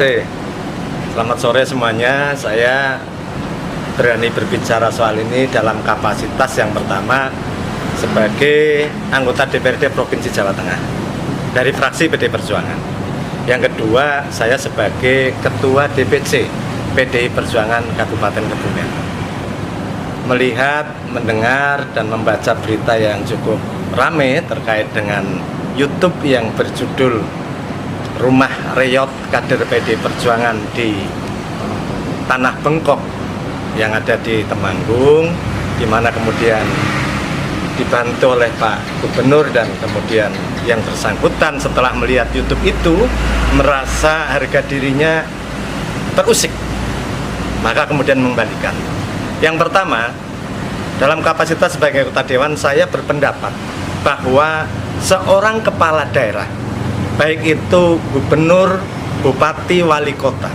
sore. Selamat sore semuanya. Saya berani berbicara soal ini dalam kapasitas yang pertama sebagai anggota DPRD Provinsi Jawa Tengah dari fraksi PDI Perjuangan. Yang kedua, saya sebagai Ketua DPC PDI Perjuangan Kabupaten Kebumen. Melihat, mendengar, dan membaca berita yang cukup ramai terkait dengan YouTube yang berjudul Rumah Reyot Kader PDI Perjuangan di Tanah Bengkok yang ada di Temanggung, di mana kemudian dibantu oleh Pak Gubernur, dan kemudian yang bersangkutan setelah melihat YouTube itu merasa harga dirinya terusik, maka kemudian membalikan. Yang pertama, dalam kapasitas sebagai anggota dewan, saya berpendapat bahwa seorang kepala daerah, baik itu gubernur, bupati, wali kota,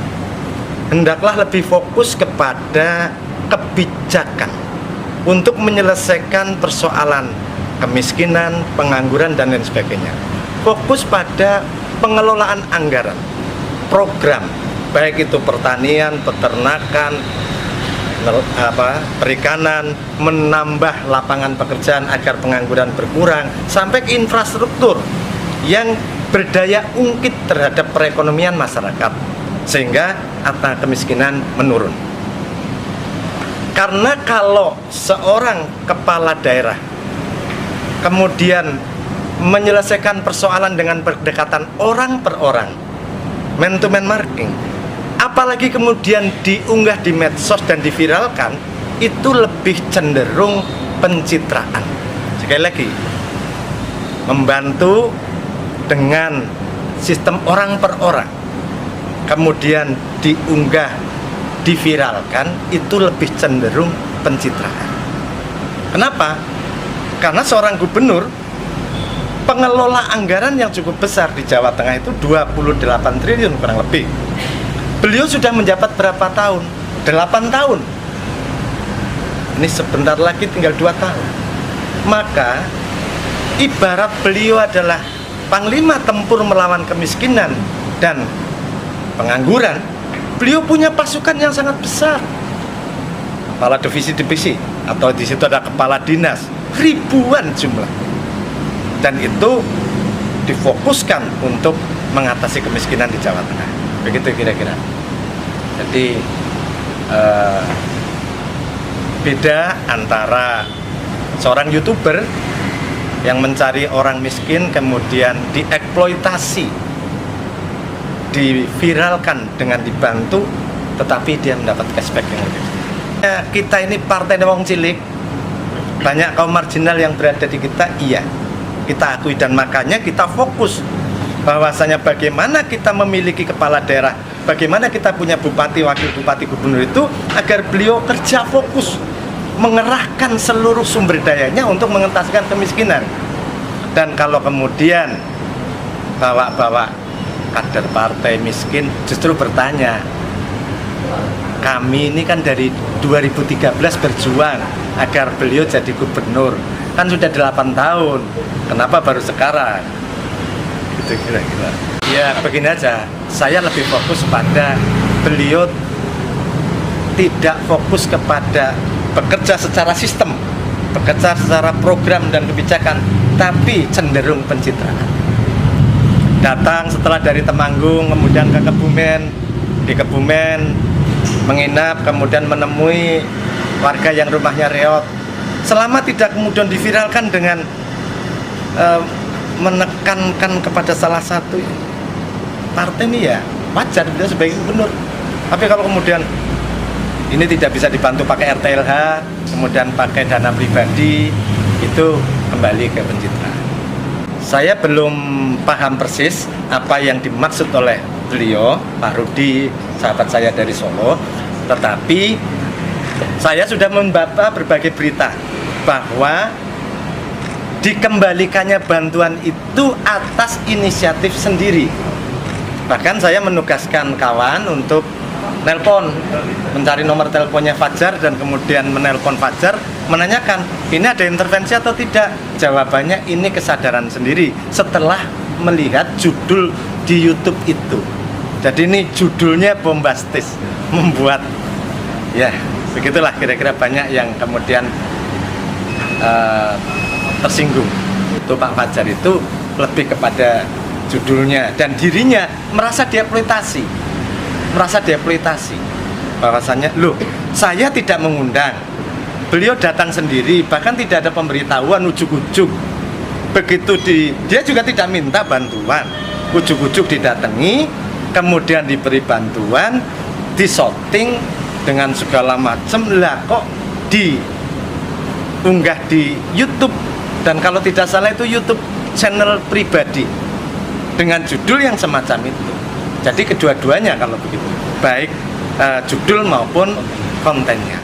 hendaklah lebih fokus kepada kebijakan untuk menyelesaikan persoalan kemiskinan, pengangguran, dan lain sebagainya. Fokus pada pengelolaan anggaran, program, baik itu pertanian, peternakan, perikanan, menambah lapangan pekerjaan agar pengangguran berkurang, sampai ke infrastruktur yang berdaya ungkit terhadap perekonomian masyarakat, sehingga angka kemiskinan menurun. Karena kalau seorang kepala daerah kemudian menyelesaikan persoalan dengan pendekatan orang per orang, man to man marketing, apalagi kemudian diunggah di medsos dan diviralkan, itu lebih cenderung pencitraan. Sekali lagi, membantu dengan sistem orang per orang, kemudian diunggah, diviralkan, itu lebih cenderung pencitraan. Kenapa? Karena seorang gubernur pengelola anggaran yang cukup besar di Jawa Tengah itu 28 triliun kurang lebih. Beliau sudah menjabat berapa tahun? 8 tahun. Ini sebentar lagi tinggal 2 tahun. Maka ibarat beliau adalah panglima tempur melawan kemiskinan dan pengangguran. Beliau punya pasukan yang sangat besar. Kepala divisi-divisi, atau di situ ada kepala dinas, ribuan jumlah. Dan itu difokuskan untuk mengatasi kemiskinan di Jawa Tengah. Begitu kira-kira. Jadi beda antara seorang YouTuber yang mencari orang miskin kemudian dieksploitasi, diviralkan dengan dibantu, tetapi dia mendapat cashback yang lebih. Kita ini partai wong cilik, banyak kaum marginal yang berada di kita, iya, kita akui, dan makanya kita fokus bahwasanya bagaimana kita memiliki kepala daerah, bagaimana kita punya bupati, wakil bupati, gubernur itu agar beliau kerja fokus mengerahkan seluruh sumber dayanya untuk mengentaskan kemiskinan. Dan kalau kemudian bawa-bawa kader partai miskin, justru bertanya, kami ini kan dari 2013 berjuang agar beliau jadi gubernur, kan sudah 8 tahun, kenapa baru sekarang? Gitu kira-kira. Ya begini aja, saya lebih fokus pada beliau tidak fokus kepada bekerja secara sistem, bekerja secara program dan kebijakan, tapi cenderung pencitraan. Datang setelah dari Temanggung, kemudian ke Kebumen, di Kebumen menginap, kemudian menemui warga yang rumahnya reot. Selama tidak kemudian diviralkan dengan menekankan kepada salah satu partai ini, ya wajar dia sebagai gubernur. Tapi kalau kemudian ini tidak bisa dibantu pakai RTLH, kemudian pakai dana pribadi, itu kembali ke pencitraan. Saya belum paham persis apa yang dimaksud oleh beliau, Pak Rudi, sahabat saya dari Solo, tetapi saya sudah membaca berbagai berita bahwa dikembalikannya bantuan itu atas inisiatif sendiri. Bahkan saya menugaskan kawan untuk nelpon, mencari nomor teleponnya Fajar, dan kemudian menelpon Fajar menanyakan ini ada intervensi atau tidak. Jawabannya ini kesadaran sendiri setelah melihat judul di YouTube itu. Jadi ini judulnya bombastis, membuat ya begitulah kira-kira banyak yang kemudian tersinggung. Itu Pak Fajar itu lebih kepada judulnya dan dirinya merasa dieksploitasi, bahwasannya loh saya tidak mengundang, beliau datang sendiri, bahkan tidak ada pemberitahuan, ujuk-ujuk begitu dia juga tidak minta bantuan, ujuk-ujuk didatangi, kemudian diberi bantuan, disorting dengan segala macam, lah kok diunggah di YouTube, dan kalau tidak salah itu YouTube channel pribadi dengan judul yang semacam itu. Jadi kedua-duanya kalau begitu, baik judul maupun kontennya.